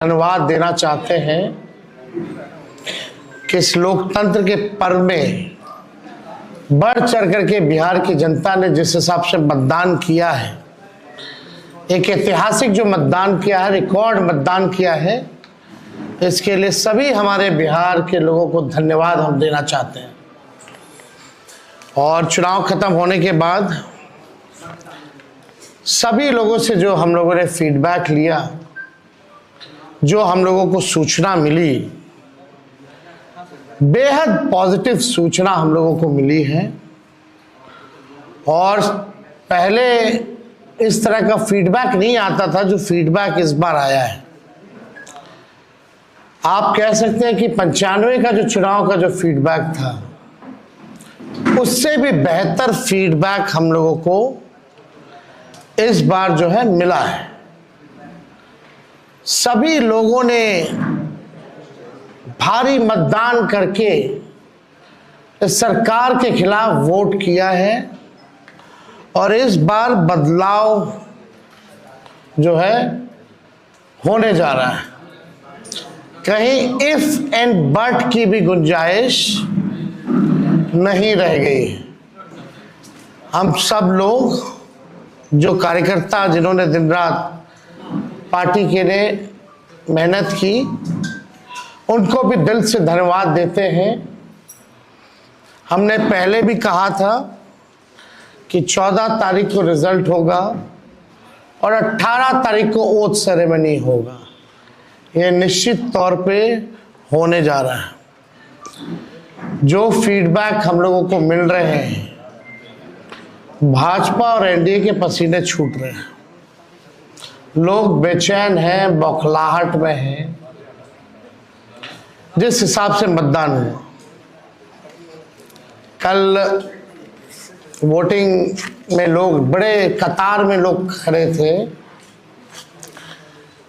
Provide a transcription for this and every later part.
धन्यवाद देना चाहते हैं कि इस लोकतंत्र के पर्व में बढ़ चढ़ करके बिहार की जनता ने जिस हिसाब से मतदान किया है, एक ऐतिहासिक जो मतदान किया है, रिकॉर्ड मतदान किया है, इसके लिए सभी हमारे बिहार के लोगों को धन्यवाद हम देना चाहते हैं। और चुनाव खत्म होने के बाद सभी लोगों से जो हम लोगों ने फीडबैक लिया, जो हम लोगों को सूचना मिली, बेहद पॉजिटिव सूचना हम लोगों को मिली है। और पहले इस तरह का फीडबैक नहीं आता था जो फीडबैक इस बार आया है। आप कह सकते हैं कि 95 का जो चुनाव का जो फीडबैक था, उससे भी बेहतर फीडबैक हम लोगों को इस बार जो है मिला है। सभी लोगों ने भारी मतदान करके इस सरकार के खिलाफ वोट किया है और इस बार बदलाव जो है होने जा रहा है। कहीं इफ एंड बट की भी गुंजाइश नहीं रह गई। हम सब लोग जो कार्यकर्ता जिन्होंने दिन रात पार्टी के लिए मेहनत की, उनको भी दिल से धन्यवाद देते हैं। हमने पहले भी कहा था कि 14 तारीख को रिजल्ट होगा और 18 तारीख को ओथ सेरेमनी होगा। ये निश्चित तौर पे होने जा रहा है। जो फीडबैक हम लोगों को मिल रहे हैं, भाजपा और एनडीए के पसीने छूट रहे हैं। लोग बेचैन हैं, बौखलाहट में हैं। जिस हिसाब से मतदान हुआ, कल वोटिंग में लोग बड़े कतार में लोग खड़े थे।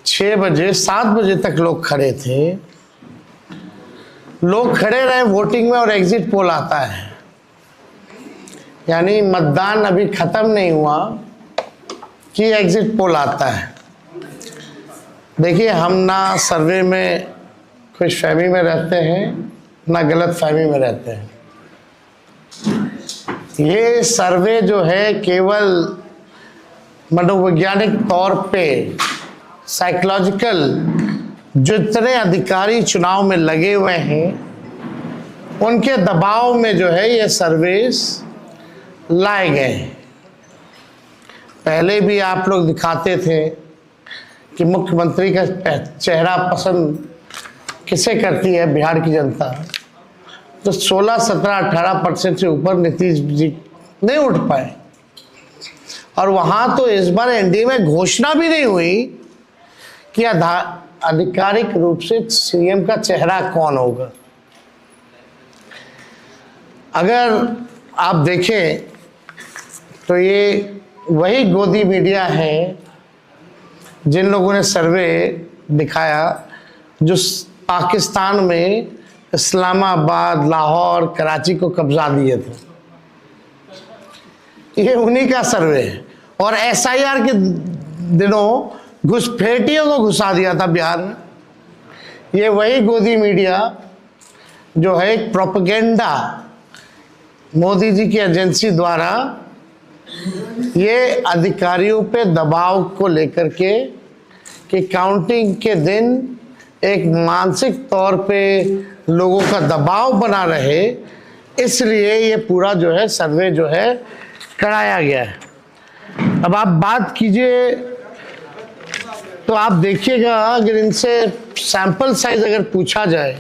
6 बजे 7 बजे तक लोग खड़े थे। लोग खड़े रहे वोटिंग में और एग्जिट पोल आता है, यानी मतदान अभी खत्म नहीं हुआ कि एग्जिट पोल आता है। देखिए, हम ना सर्वे में खुश फहमी में रहते हैं, ना गलत फहमी में रहते हैं। ये सर्वे जो है केवल मनोवैज्ञानिक तौर पे, साइकोलॉजिकल, जितने अधिकारी चुनाव में लगे हुए हैं उनके दबाव में जो है ये सर्वेस लाए गए। पहले भी आप लोग दिखाते थे कि मुख्यमंत्री का चेहरा पसंद किसे करती है बिहार की जनता, तो 16, 17, 18% से ऊपर नीतीश जी नहीं उठ पाए। और वहां तो इस बार एनडीए में घोषणा भी नहीं हुई कि आधिकारिक रूप से सीएम का चेहरा कौन होगा। अगर आप देखें तो ये वही गोदी मीडिया है जिन लोगों ने सर्वे दिखाया, जो पाकिस्तान में इस्लामाबाद, लाहौर, कराची को कब्जा दिए थे। ये उन्हीं का सर्वे है। और एसआईआर के दिनों घुसपैठियों को घुसा दिया था बिहार में। ये वही गोदी मीडिया जो है एक प्रोपेगेंडा मोदी जी की एजेंसी द्वारा ये अधिकारियों पे दबाव को लेकर के कि काउंटिंग के दिन एक मानसिक तौर पे लोगों का दबाव बना रहे, इसलिए ये पूरा जो है सर्वे जो है कराया गया है। अब आप बात कीजिए तो आप देखिएगा, अगर इनसे सैंपल साइज अगर पूछा जाए,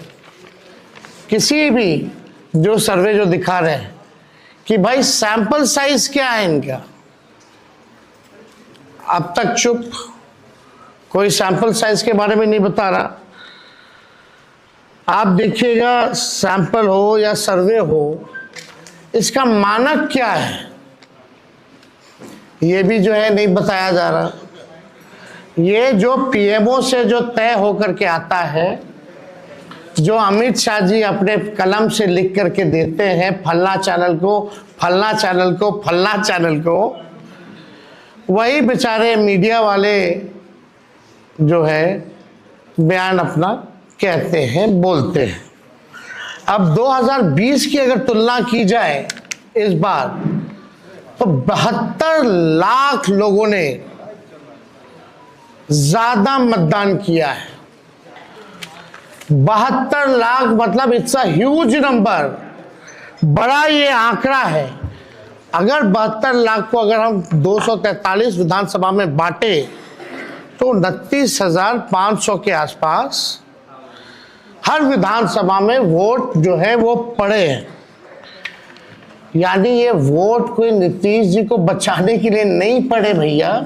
किसी भी जो सर्वे जो दिखा रहे हैं कि भाई सैंपल साइज क्या है इनका, अब तक चुप, कोई सैंपल साइज के बारे में नहीं बता रहा। आप देखिएगा, सैंपल हो या सर्वे हो, इसका मानक क्या है ये भी जो है नहीं बताया जा रहा। ये जो पीएमओ से जो तय होकर के आता है, जो अमित शाह जी अपने कलम से लिख करके देते हैं, फलना चैनल को, फलना चैनल को, फलना चैनल को, वही बेचारे मीडिया वाले जो है बयान अपना कहते हैं, बोलते हैं। अब 2020 की अगर तुलना की जाए इस बार, तो 72 लाख लोगों ने ज्यादा मतदान किया है। 72 लाख मतलब इट्स अ ह्यूज नंबर, बड़ा ये आंकड़ा है। अगर 72 लाख को अगर हम 243 विधानसभा में बांटे तो 29,500 के आसपास हर विधानसभा में वोट जो है वो पड़े हैं। यानी ये वोट कोई नीतीश जी को बचाने के लिए नहीं पड़े भैया,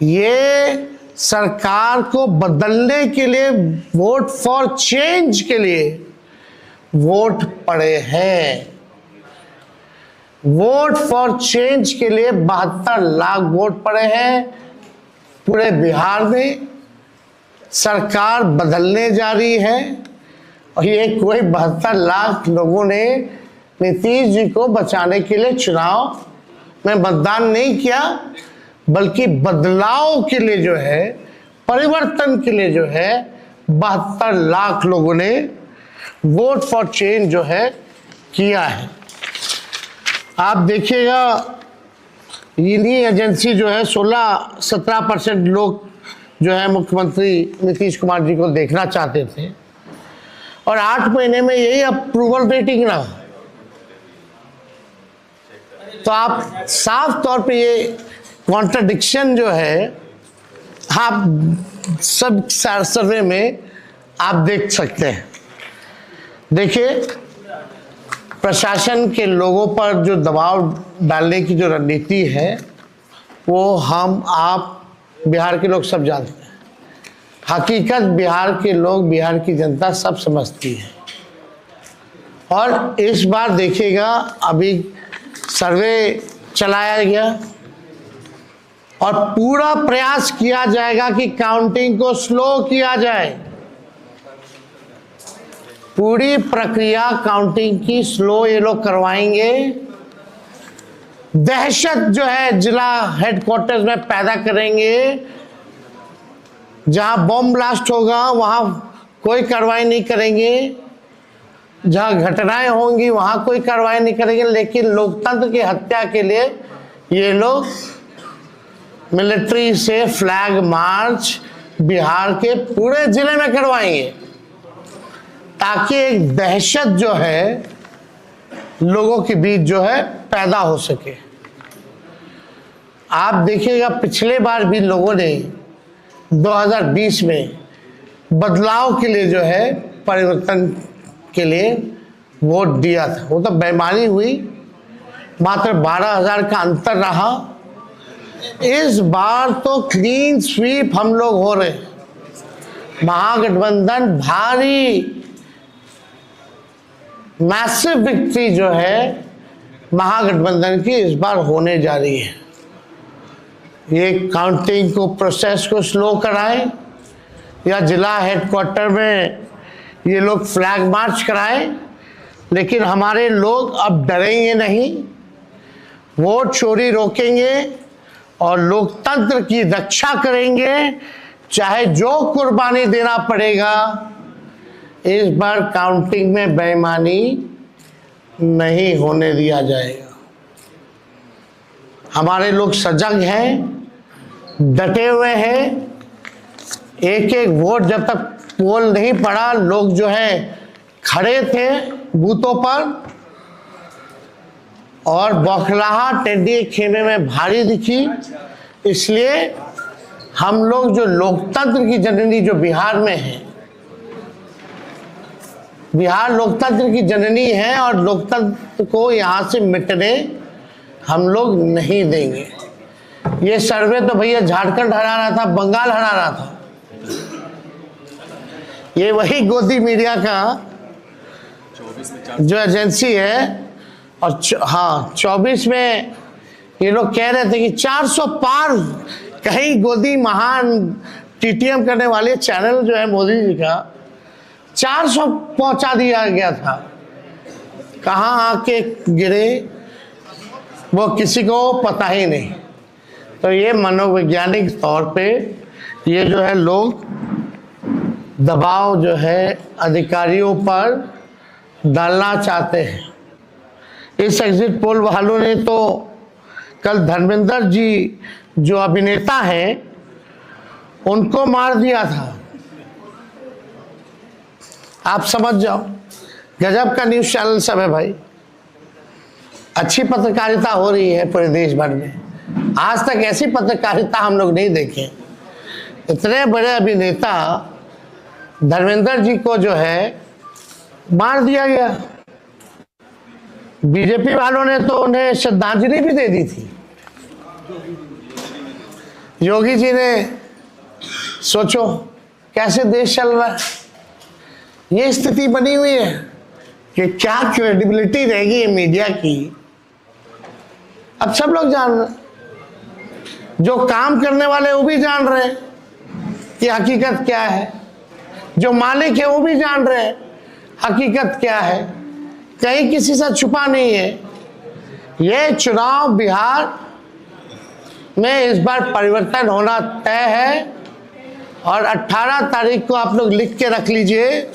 ये सरकार को बदलने के लिए, वोट फॉर चेंज के लिए वोट पड़े हैं। वोट फॉर चेंज के लिए 72 लाख वोट पड़े हैं पूरे बिहार में। सरकार बदलने जा रही है और ये कोई 72 लाख लोगों ने नीतीश जी को बचाने के लिए चुनाव में मतदान नहीं किया, बल्कि बदलाव के लिए जो है, परिवर्तन के लिए जो है 72 लाख लोगों ने वोट फॉर चेंज जो है किया है। आप देखिएगा इन्हीं एजेंसी जो है 16-17% लोग जो है मुख्यमंत्री नीतीश कुमार जी को देखना चाहते थे और 8 महीने में यही अप्रूवल रेटिंग रहा। तो आप साफ तौर पे ये कॉन्ट्रडिक्शन जो है आप सब सर्वे में आप देख सकते हैं। देखिए, प्रशासन के लोगों पर जो दबाव डालने की जो रणनीति है वो हम आप बिहार के लोग सब जानते हैं। हकीकत बिहार के लोग, बिहार की जनता सब समझती है। और इस बार देखिएगा, अभी सर्वे चलाया गया और पूरा प्रयास किया जाएगा कि काउंटिंग को स्लो किया जाए। पूरी प्रक्रिया काउंटिंग की स्लो ये लोग करवाएंगे। दहशत जो है जिला हेडक्वार्टर्स में पैदा करेंगे। जहां बॉम्ब ब्लास्ट होगा वहां कोई कार्रवाई नहीं करेंगे, जहां घटनाएं होंगी वहां कोई कार्रवाई नहीं करेंगे। लेकिन लोकतंत्र की हत्या के लिए ये लोग मिलिट्री से फ्लैग मार्च बिहार के पूरे जिले में करवाएंगे, ताकि एक दहशत जो है लोगों के बीच जो है पैदा हो सके। आप देखिएगा, पिछले बार भी लोगों ने 2020 में बदलाव के लिए जो है, परिवर्तन के लिए वोट दिया था। वो तो बेईमानी हुई, मात्र 12,000 का अंतर रहा। इस बार तो क्लीन स्वीप हम लोग हो रहे हैं। महागठबंधन भारी मैसिव विक्ट्री जो है महागठबंधन की इस बार होने जा रही है। ये काउंटिंग को, प्रोसेस को स्लो कराएं या जिला हेडक्वार्टर में ये लोग फ्लैग मार्च कराएं, लेकिन हमारे लोग अब डरेंगे नहीं, वोट चोरी रोकेंगे और लोकतंत्र की रक्षा करेंगे, चाहे जो कुर्बानी देना पड़ेगा। इस बार काउंटिंग में बेईमानी नहीं होने दिया जाएगा। हमारे लोग सजग हैं, डटे हुए हैं। एक एक वोट जब तक पोल नहीं पड़ा, लोग जो है खड़े थे बूथों पर और बौखलाहट टेढ़ी खेमे में भारी दिखी। इसलिए हम लोग जो लोकतंत्र की जननी जो बिहार में है, बिहार लोकतंत्र की जननी है और लोकतंत्र को यहाँ से मिटने हम लोग नहीं देंगे। ये सर्वे तो भैया झारखंड हरा रहा था, बंगाल हरा रहा था। ये वही गोदी मीडिया का जो एजेंसी है, और हाँ 24 में ये लोग कह रहे थे कि 400 पार, कहीं गोदी महान टीटीएम करने वाले चैनल जो है मोदी जी का 400 पहुंचा दिया गया था। कहाँ आके गिरे वो किसी को पता ही नहीं। तो ये मनोवैज्ञानिक तौर पे ये जो है लोग दबाव जो है अधिकारियों पर डालना चाहते हैं। इस एग्जिट पोल वालों ने तो कल धर्मेंद्र जी जो अभिनेता हैं उनको मार दिया था। आप समझ जाओ, गजब का न्यूज़ चैनल सब है भाई। अच्छी पत्रकारिता हो रही है पूरे देश भर में। आज तक ऐसी पत्रकारिता हम लोग नहीं देखे। इतने बड़े अभिनेता धर्मेंद्र जी को जो है मार दिया गया। बीजेपी वालों ने तो उन्हें श्रद्धांजलि भी दे दी थी। योगी जी ने सोचो कैसे देश चल रहा है। ये स्थिति बनी हुई है कि क्या क्रेडिबिलिटी रहेगी मीडिया की। अब सब लोग जान रहे, जो काम करने वाले वो भी जान रहे हैं कि हकीकत क्या है, जो मालिक है वो भी जान रहे हैं हकीकत क्या है। कहीं किसी से छुपा नहीं है। ये चुनाव बिहार में इस बार परिवर्तन होना तय है और 18 तारीख को आप लोग लिख के रख लीजिए।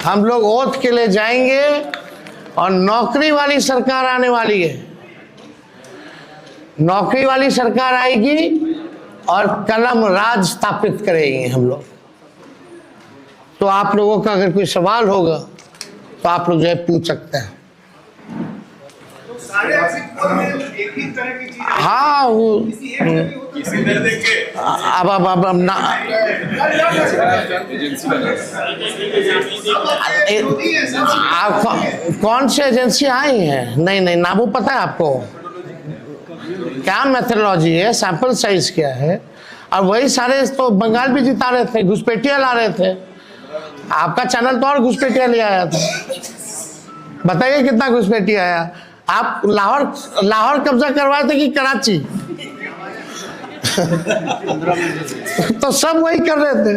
हम लोग ओथ के लिए जाएंगे और नौकरी वाली सरकार आने वाली है। नौकरी वाली सरकार आएगी और कलम राज स्थापित करेंगे हम लोग। तो आप लोगों का अगर कोई सवाल होगा तो आप लोग जो है पूछ सकते हैं। हाँ वो अब ना आप कौन सी एजेंसी आई हैं? नहीं ना वो पता है आपको क्या मेथोडोलॉजी है, सैंपल साइज क्या है। और वही सारे तो बंगाल भी जिता रहे थे, घुसपैठिया ला रहे थे। आपका चैनल तो और घुसपैठिया ले आया था। बताइए कितना घुसपैठिया आया। आप लाहौर कब्जा करवाए थे कि कराची? तो सब वही कर रहे थे,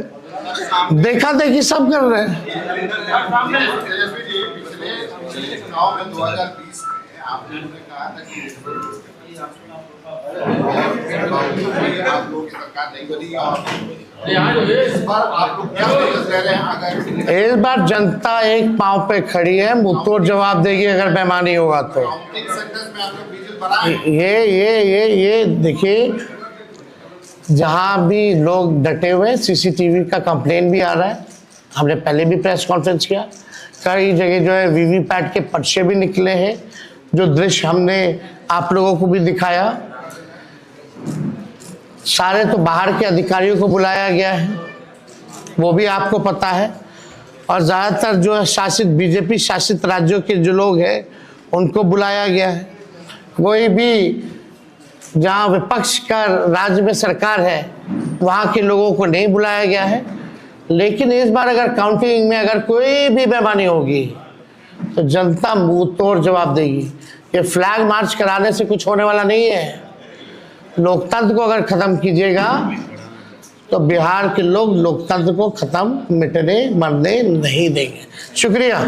देखा देखी सब कर रहे हैं। इस बार जनता एक पांव पे खड़ी है, मुंहतोड़ जवाब देगी अगर बेईमानी होगा तो। ये देखिए, जहां भी लोग डटे हुए, सीसीटीवी का कंप्लेन भी आ रहा है। हमने पहले भी प्रेस कॉन्फ्रेंस किया। कई जगह जो है वीवीपैट के पर्चे भी निकले हैं, जो दृश्य हमने आप लोगों को भी दिखाया। सारे तो बाहर के अधिकारियों को बुलाया गया है, वो भी आपको पता है। और ज़्यादातर जो है शासित बीजेपी शासित राज्यों के जो लोग हैं उनको बुलाया गया है। कोई भी जहाँ विपक्ष का राज्य में सरकार है वहाँ के लोगों को नहीं बुलाया गया है। लेकिन इस बार अगर काउंटिंग में अगर कोई भी बेईमानी होगी तो जनता मुंह तोड़ जवाब देगी। ये फ्लैग मार्च कराने से कुछ होने वाला नहीं है। लोकतंत्र को अगर खत्म कीजिएगा तो बिहार के लोग लोकतंत्र को खत्म मिटने मरने नहीं देंगे। शुक्रिया।